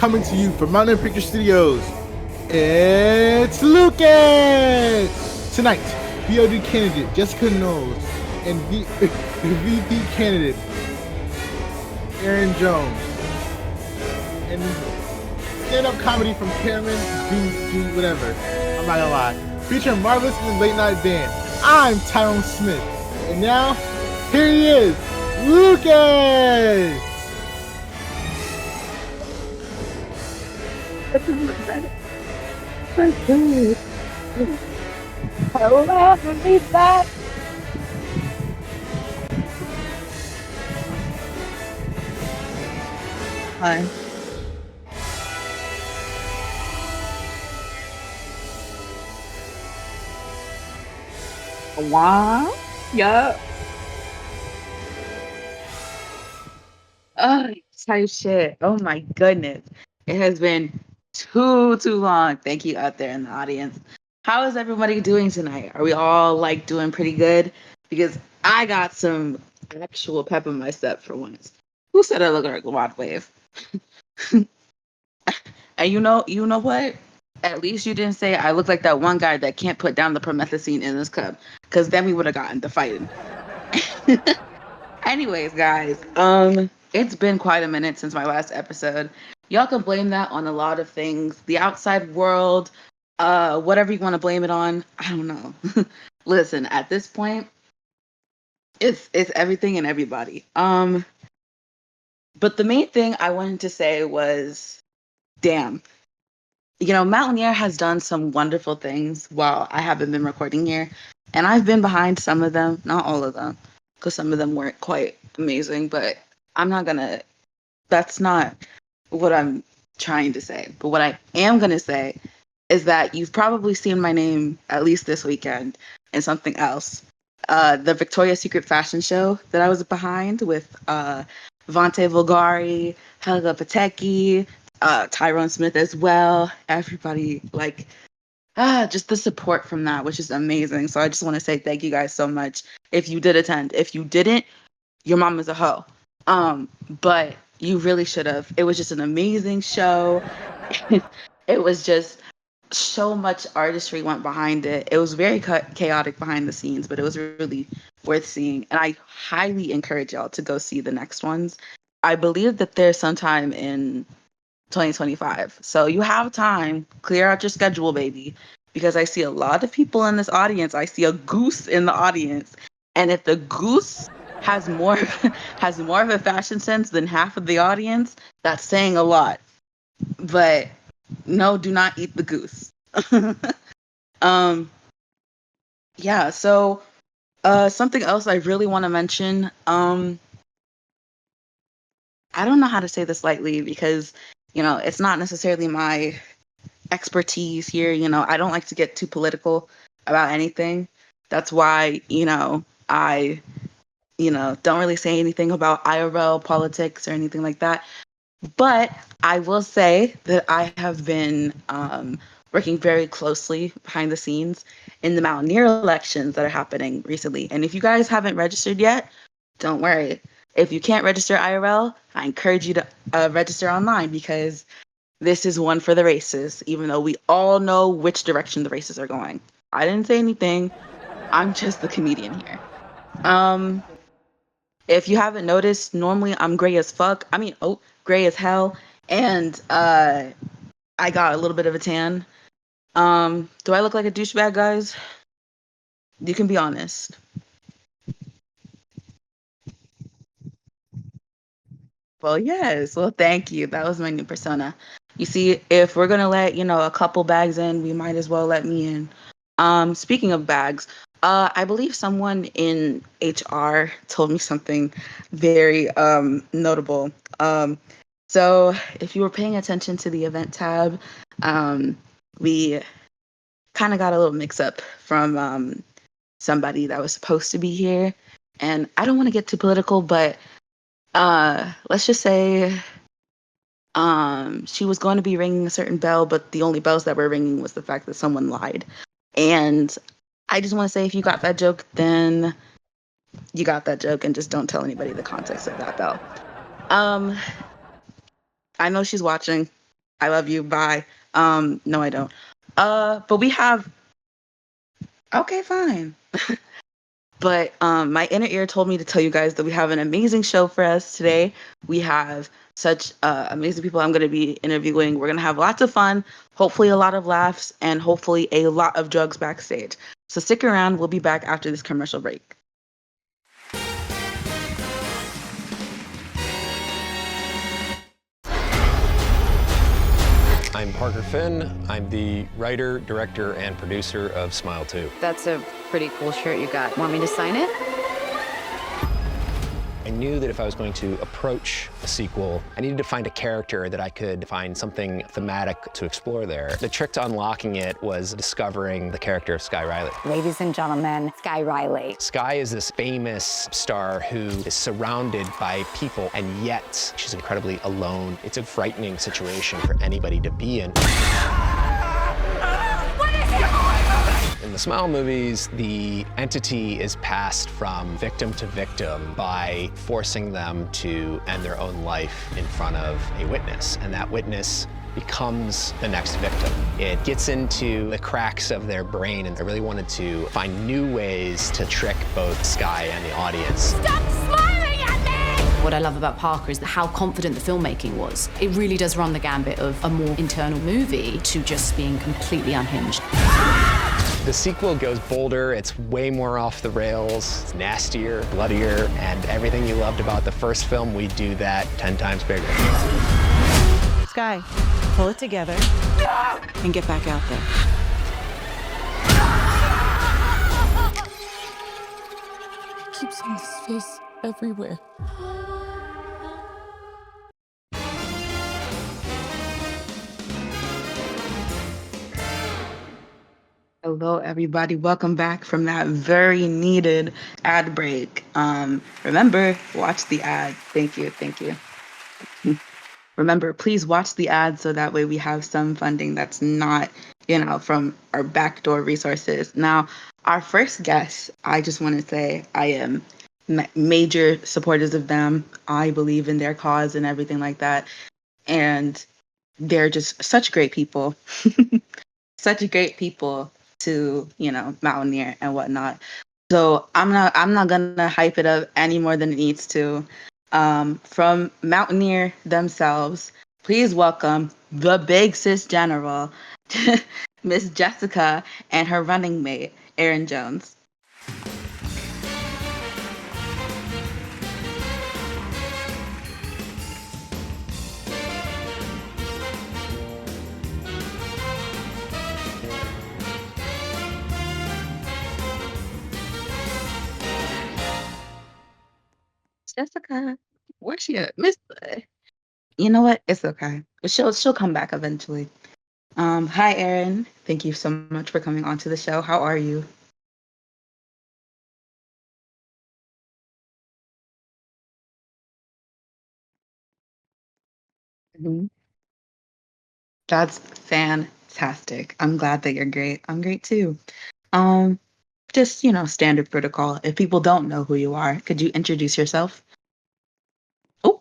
coming to you from Mountain Picture Studios. It's Lukäs! Tonight, BOD candidate Jessica Knowles and VP candidate Aaron Jones. And stand-up comedy from Kameron, do whatever. I'm not gonna lie. Featuring Marvelous and Late Night Band. I'm Tyrone Smith. And now, here he is, Lukäs! Hello, Lisa. Hi. Wow. Yup. Oh, type shit. Oh my goodness. It has been too long. Thank you out there in the audience. How is everybody doing tonight? Are we all like doing pretty good? Because I got some actual pep in my step for once. Who said I look like a Rod Wave? And you know what? At least you didn't say I look like that one guy that can't put down the promethazine in his cup, because then we would have gotten to fighting. Anyways, guys, it's been quite a minute since my last episode. Y'all can blame that on a lot of things, the outside world, whatever you want to blame it on. I don't know. Listen, at this point, it's everything and everybody. But the main thing I wanted to say was, damn. Mountaineer has done some wonderful things while I haven't been recording here. And I've been behind some of them, not all of them, because some of them weren't quite amazing. But that's not what I'm trying to say. But what I am going to say is that you've probably seen my name, at least this weekend, in something else. The Victoria's Secret fashion show that I was behind with Vante Vulgari, Helga Pateki, Tyrone Smith as well. Everybody, just the support from that, which is amazing. So I just want to say thank you guys so much. If you did attend, if you didn't, your mom is a hoe. But you really should have. It was just an amazing show. It was just so much artistry went behind it. It was very chaotic behind the scenes, but it was really worth seeing. And I highly encourage y'all to go see the next ones. I believe that they're sometime in 2025. So you have time. Clear out your schedule, baby. Because I see a lot of people in this audience. I see a goose in the audience. And if the goose has more of a fashion sense than half of the audience, that's saying a lot. But no, do not eat the goose. Yeah, so something else I really want to mention. I don't know how to say this lightly because it's not necessarily my expertise here. I don't like to get too political about anything. That's why, I, don't really say anything about IRL politics or anything like that. But I will say that I have been working very closely behind the scenes in the Mountaineer elections that are happening recently. And if you guys haven't registered yet, don't worry. If you can't register IRL, I encourage you to register online because this is one for the races, even though we all know which direction the races are going. I didn't say anything. I'm just the comedian here. If you haven't noticed, normally I'm gray as fuck. Gray as hell. And I got a little bit of a tan. Do I look like a douchebag, guys? You can be honest. Well, yes. Well, thank you. That was my new persona. You see, if we're gonna let a couple bags in, we might as well let me in. Speaking of bags, I believe someone in HR told me something very notable. So if you were paying attention to the event tab, we kind of got a little mix-up from somebody that was supposed to be here, and I don't want to get too political, but let's just say she was going to be ringing a certain bell, but the only bells that were ringing was the fact that someone lied. And I just want to say, if you got that joke, then you got that joke, and just don't tell anybody the context of that bell. I know she's watching. I love you. Bye. No, I don't. But we have. Okay, fine. But my inner ear told me to tell you guys that we have an amazing show for us today. We have such amazing people I'm going to be interviewing. We're going to have lots of fun, hopefully a lot of laughs, and hopefully a lot of drugs backstage. So stick around. We'll be back after this commercial break. I'm Parker Finn. I'm the writer, director, and producer of Smile 2. That's a pretty cool shirt you got. Want me to sign it? I knew that if I was going to approach a sequel, I needed to find a character that I could find something thematic to explore there. The trick to unlocking it was discovering the character of Sky Riley. Ladies and gentlemen, Sky Riley. Sky is this famous star who is surrounded by people, and yet she's incredibly alone. It's a frightening situation for anybody to be in. In the Smile movies, the entity is passed from victim to victim by forcing them to end their own life in front of a witness, and that witness becomes the next victim. It gets into the cracks of their brain, and I really wanted to find new ways to trick both Sky and the audience. Stop smiling at me! What I love about Parker is how confident the filmmaking was. It really does run the gambit of a more internal movie to just being completely unhinged. The sequel goes bolder, it's way more off the rails, it's nastier, bloodier, and everything you loved about the first film, we do that 10 times bigger. Sky, pull it together and get back out there. Keep seeing his face everywhere. Hello, everybody. Welcome back from that very needed ad break. Remember, watch the ad. Thank you. Thank you. Remember, please watch the ad so that way we have some funding that's not, from our backdoor resources. Now, our first guest, I just want to say I am major supporters of them. I believe in their cause and everything like that. And they're just such great people. Such great people to mountaineer and whatnot. So I'm not gonna hype it up any more than it needs to. From Mountaineer themselves, please welcome the big sis general, Miss Jessica, and her running mate Aaron Jones. Jessica, where's she at? Miss, you know what? It's okay. She'll come back eventually. Hi, Erin. Thank you so much for coming onto the show. How are you? Mhm. That's fantastic. I'm glad that you're great. I'm great too. Um, just standard protocol. If people don't know who you are, could you introduce yourself? Oh,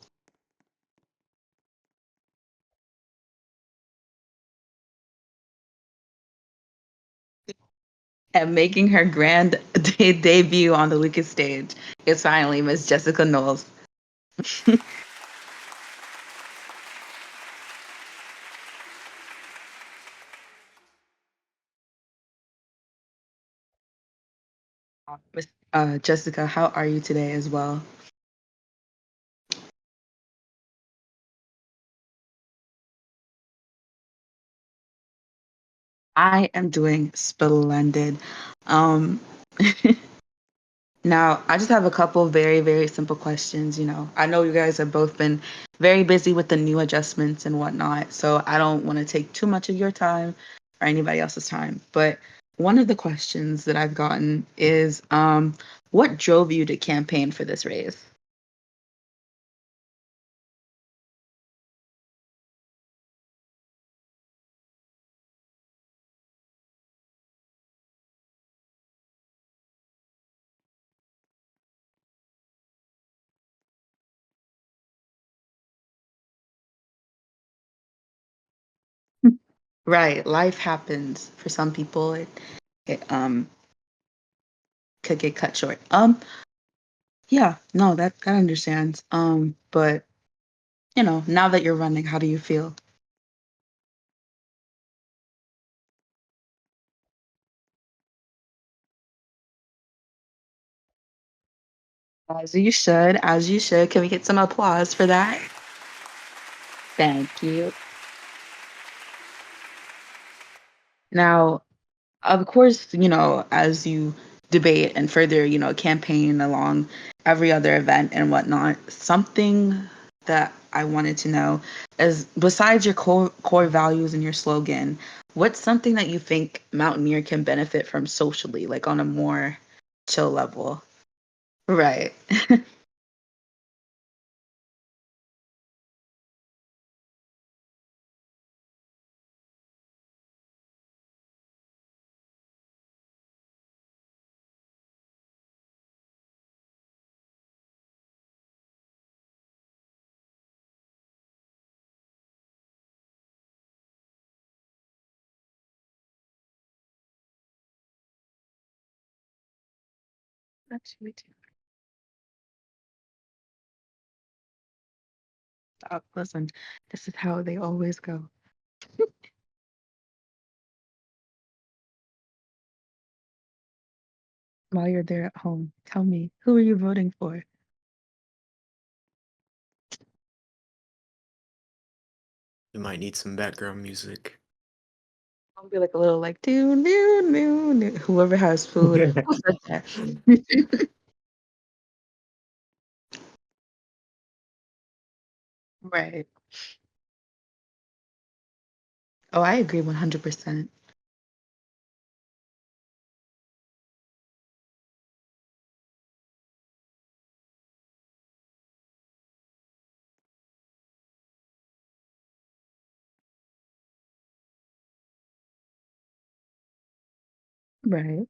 and making her grand debut on the Lucas stage is finally Miss Jessica Knowles. Miss Jessica, how are you today as well? I am doing splendid. Um, Now, I just have a couple very, very simple questions. I know you guys have both been very busy with the new adjustments and whatnot, so I don't want to take too much of your time or anybody else's time. But one of the questions that I've gotten is, what drove you to campaign for this race? Right. Life happens for some people. It could get cut short. Yeah, no, that understands. But now that you're running, how do you feel? As you should. Can we get some applause for that? Thank you. Now, of course, as you debate and further, campaign along every other event and whatnot, something that I wanted to know is besides your core values and your slogan, what's something that you think Mountaineer can benefit from socially, like on a more chill level? Right. Actually, listen, this is how they always go. While you're there at home, tell me, who are you voting for? We might need some background music. I'll be like a little like do do do do. Whoever has food. Who said that? Right. Oh, I agree 100%. Right.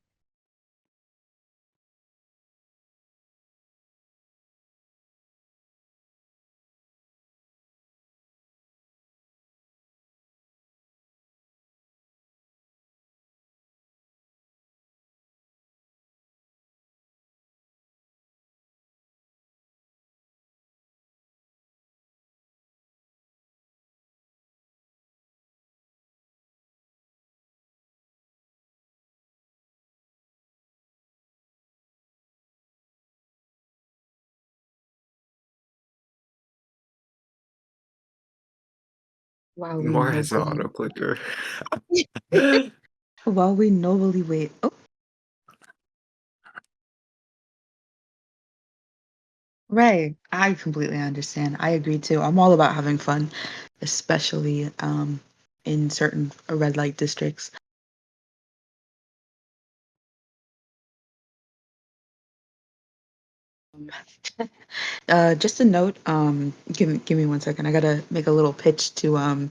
While we More has an nobly auto clicker. while we nobly wait. Oh, right. I completely understand. I agree too. I'm all about having fun, especially in certain red light districts. Just a note, give me 1 second. I gotta make a little pitch to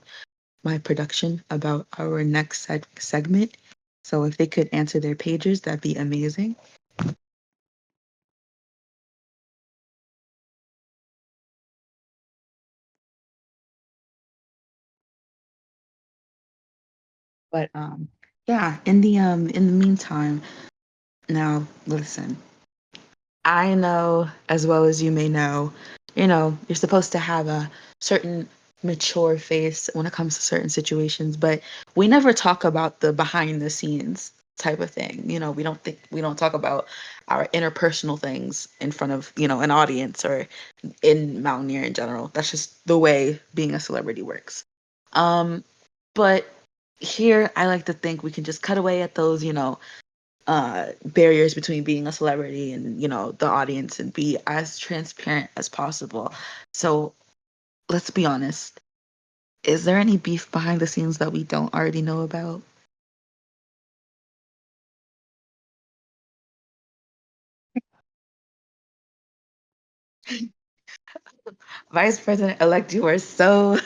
my production about our next segment. So if they could answer their pagers, that'd be amazing. But yeah, in the meantime, now listen. I know as well as you may know, you're supposed to have a certain mature face when it comes to certain situations, but we never talk about the behind the scenes type of thing. We don't talk about our interpersonal things in front of, an audience or in Mountaineer in general. That's just the way being a celebrity works. Um, but here I like to think we can just cut away at those, barriers between being a celebrity and the audience and be as transparent as possible. So let's be honest. Is there any beef behind the scenes that we don't already know about? Vice President elect, you are so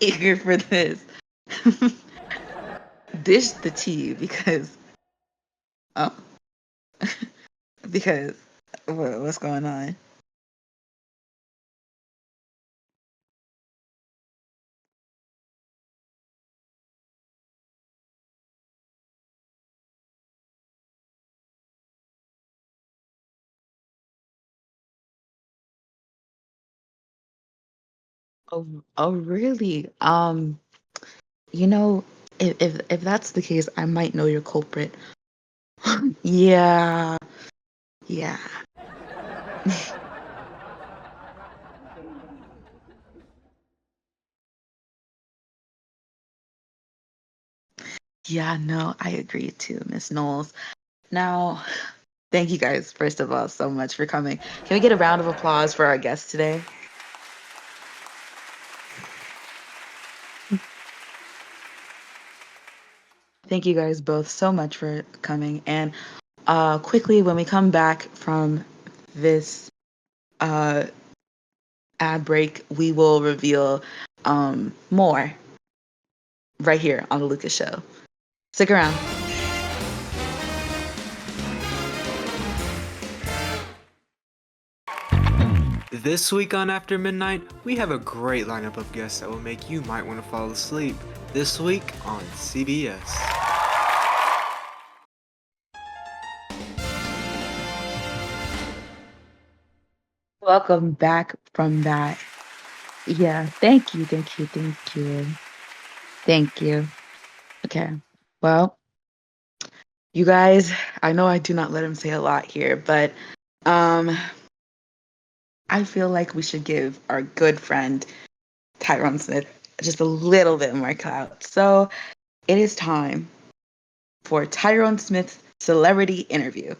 eager for this. Dish the tea oh, because what's going on? Oh, really? You know, if that's the case, I might know your culprit. Yeah, yeah, yeah. No, I agree too, Miss Knowles. Now, thank you guys, first of all, so much for coming. Can we get a round of applause for our guest today? Thank you guys both so much for coming. And quickly, when we come back from this uh, ad break, we will reveal more right here on the Lucas Show. Stick around. This week on After Midnight, we have a great lineup of guests that will make you might want to fall asleep. This week on CBS. Welcome back from that. Yeah, thank you, thank you, thank you, thank you. Okay, well, you guys, I know I do not let him say a lot here, but um, I feel like we should give our good friend Tyrone Smith just a little bit more clout. So it is time for Tyrone Smith's celebrity interview.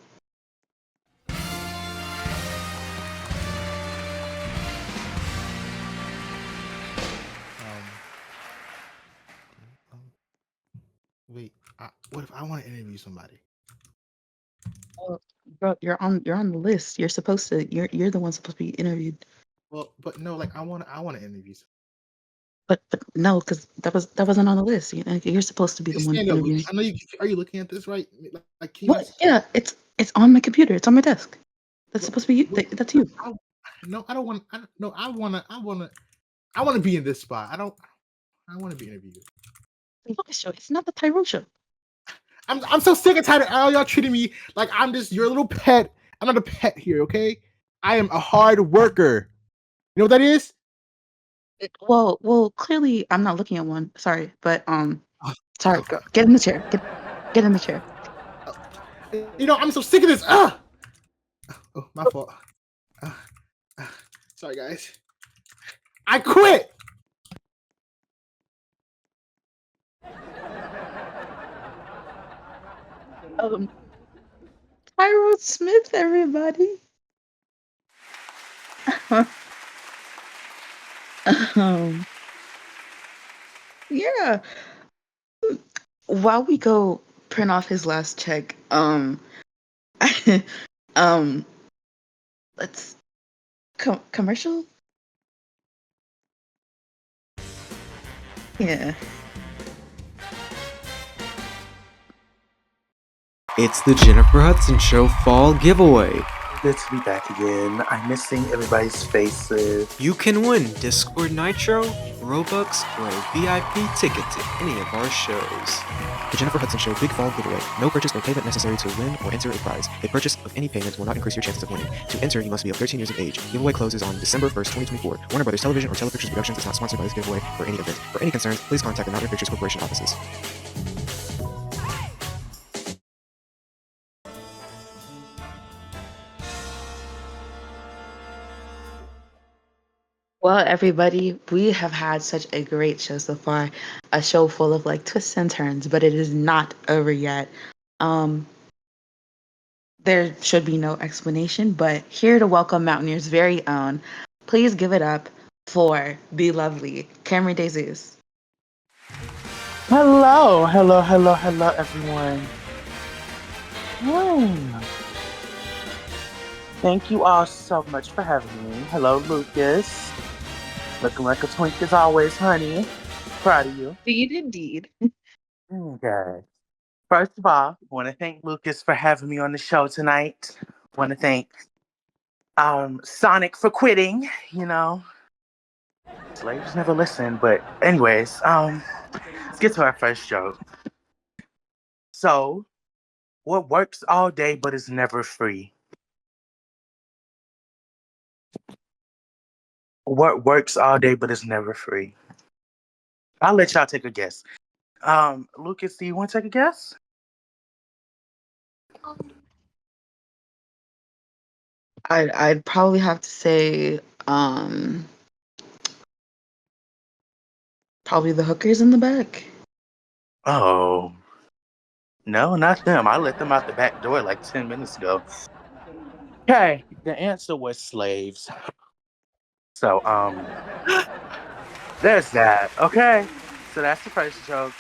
Um, Wait, what if I want to interview somebody? Oh, bro, you're on the list. You're the one supposed to be interviewed. Well, but no, like I want to interview. But no, because that wasn't on the list. You know, you're supposed to be the one Stand up. interviewing. I know you. Are you looking at this right? Like can you not What? Yeah, it's on my computer. It's on my desk. That's supposed to be you. That's you. No, I don't want. I don't, no, I want to be in this spot. I want to be interviewed. Lucas show. It's not the Tyrone show. I'm so sick and tired of all y'all treating me like I'm just your little pet. I'm not a pet here, okay? I am a hard worker. You know what that is? Well, clearly I'm not looking at one. Sorry, but Oh, sorry. oh, Go, get in the chair. Get in the chair. you know, I'm so sick of this. Oh, my fault. Uh, uh, Sorry, guys. I quit. Tyrone Smith, everybody. um, yeah. While we go print off his last check, um, let's commercial. Yeah. It's the Jennifer Hudson Show Fall Giveaway. Good to be back again. I miss seeing everybody's faces. You can win Discord Nitro, Robux, or a VIP ticket to any of our shows. The Jennifer Hudson Show Big Fall Giveaway. No purchase or payment necessary to win or enter a prize. A purchase of any payment will not increase your chances of winning. To enter, you must be of 13 years of age. Giveaway closes on December 1st, 2024. Warner Brothers Television or Telepictures Productions is not sponsored by this giveaway or any event. For any concerns, please contact the Mountain Pictures Corporation offices. Well, everybody, we have had such a great show so far. A show full of like twists and turns, but it is not over yet. Um, there should be no explanation, but here to welcome Mountaineer's very own, please give it up for the lovely Cameron Dezus. Hello, everyone. Hmm. Thank you all so much for having me. Hello, Lucas. Looking like a twink as always, honey. Proud of you. Indeed, indeed. Okay. First of all, I want to thank Lucas for having me on the show tonight. I want to thank Sonic for quitting, you know. Slaves never listen, but anyways, let's get to our first joke. So, what works all day but is never free? What works all day but is never free? I'll let y'all take a guess. Lucas, do you want to take a guess? I'd probably have to say um probably the hookers in the back. Oh, no, not them. I let them out the back door like 10 minutes ago. Okay, the answer was slaves. So, there's that. Okay, so that's the first joke.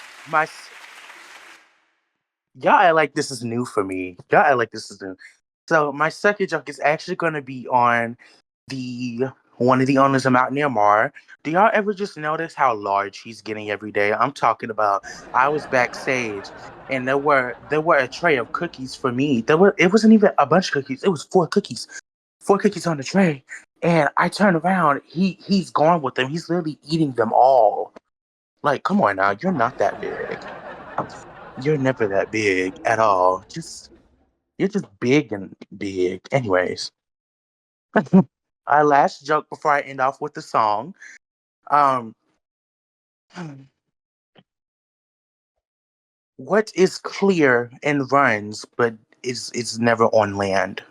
Y'all act like this is new for me. Y'all act like this is new. So my second joke is actually going to be on the one of the owners of Mountaineer Mar. Do y'all ever just notice how large he's getting every day? I'm talking about. I was backstage, and there were a tray of cookies for me. It wasn't even a bunch of cookies. It was four cookies on the tray. And I turn around, he's gone with them. He's literally eating them all. Like, come on now, you're not that big. You're never that big at all. You're just big and big. Anyways, our last joke before I end off with the song. Um, what is clear and runs but is never on land?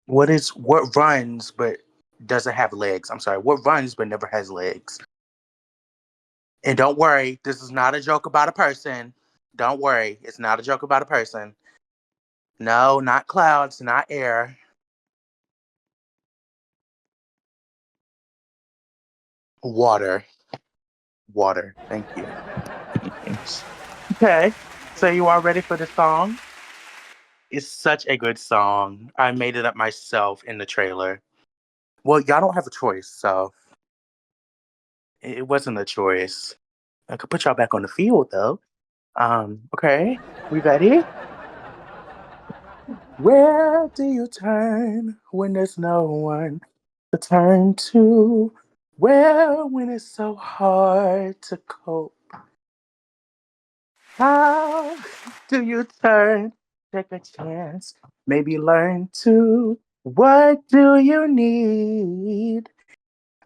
What runs but doesn't have legs? I'm sorry. What runs but never has legs? And don't worry, this is not a joke about a person. Don't worry, it's not a joke about a person. No, not clouds, not air. Water. Water. Thank you. Okay, so you are ready for the song? It's such a good song. I made it up myself in the trailer. Well, y'all don't have a choice, so it wasn't a choice. I could put y'all back on the field though. Okay, we ready? Where do you turn when there's no one to turn to? Where when it's so hard to cope? How do you turn? Take a chance, maybe learn to. What do you need?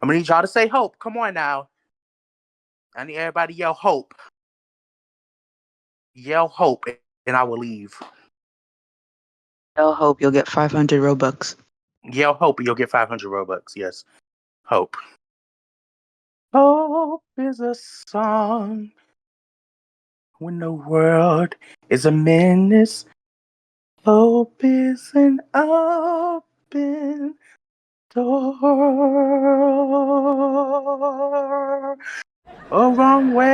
I'm gonna need y'all to say hope. Come on now. I need everybody to yell hope. Yell hope, and I will leave. I'll hope you'll get 500 Robux. Yell hope, and you'll get 500 Robux. Yes, hope. Hope is a song when the world is a menace. Hope is an open door. Oh, wrong way.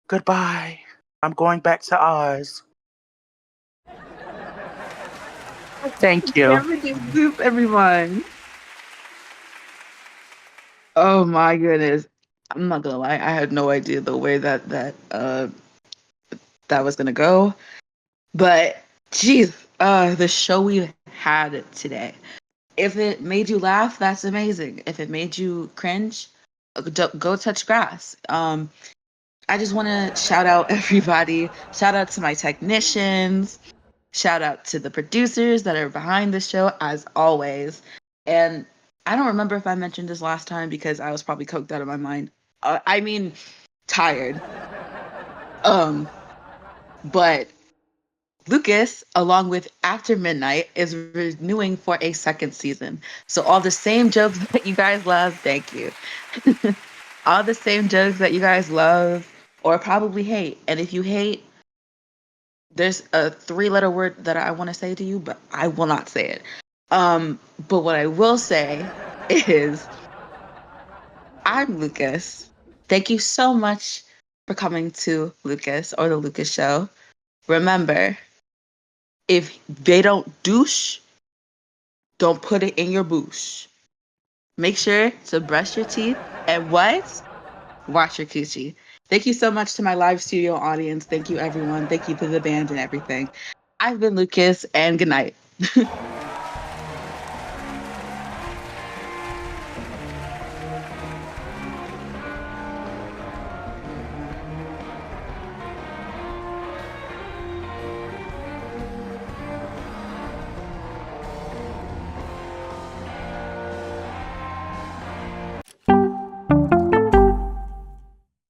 Goodbye. I'm going back to Oz. Thank you. Everything soup, everyone. Oh my goodness. I'm not gonna lie, I had no idea the way that was gonna go. But geez, the show we had today. If it made you laugh, that's amazing. If it made you cringe, go touch grass. I just want to shout out everybody. Shout out to my technicians. Shout out to the producers that are behind the show, as always. And I don't remember if I mentioned this last time because I was probably coked out of my mind. I mean, tired. But Lukäs, along with After Midnight, is renewing for a second season. So all the same jokes that you guys love, thank you. All the same jokes that you guys love or probably hate. And if you hate, there's a 3-letter word that I want to say to you, but I will not say it. But what I will say is I'm Lukäs. Thank you so much for coming to Lukäs or the Lukäs Show. Remember, if they don't douche, don't put it in your boosh. Make sure to brush your teeth and what? Wash your coochie. Thank you so much to my live studio audience. Thank you, everyone. Thank you to the band and everything. I've been Lukäs, and good night.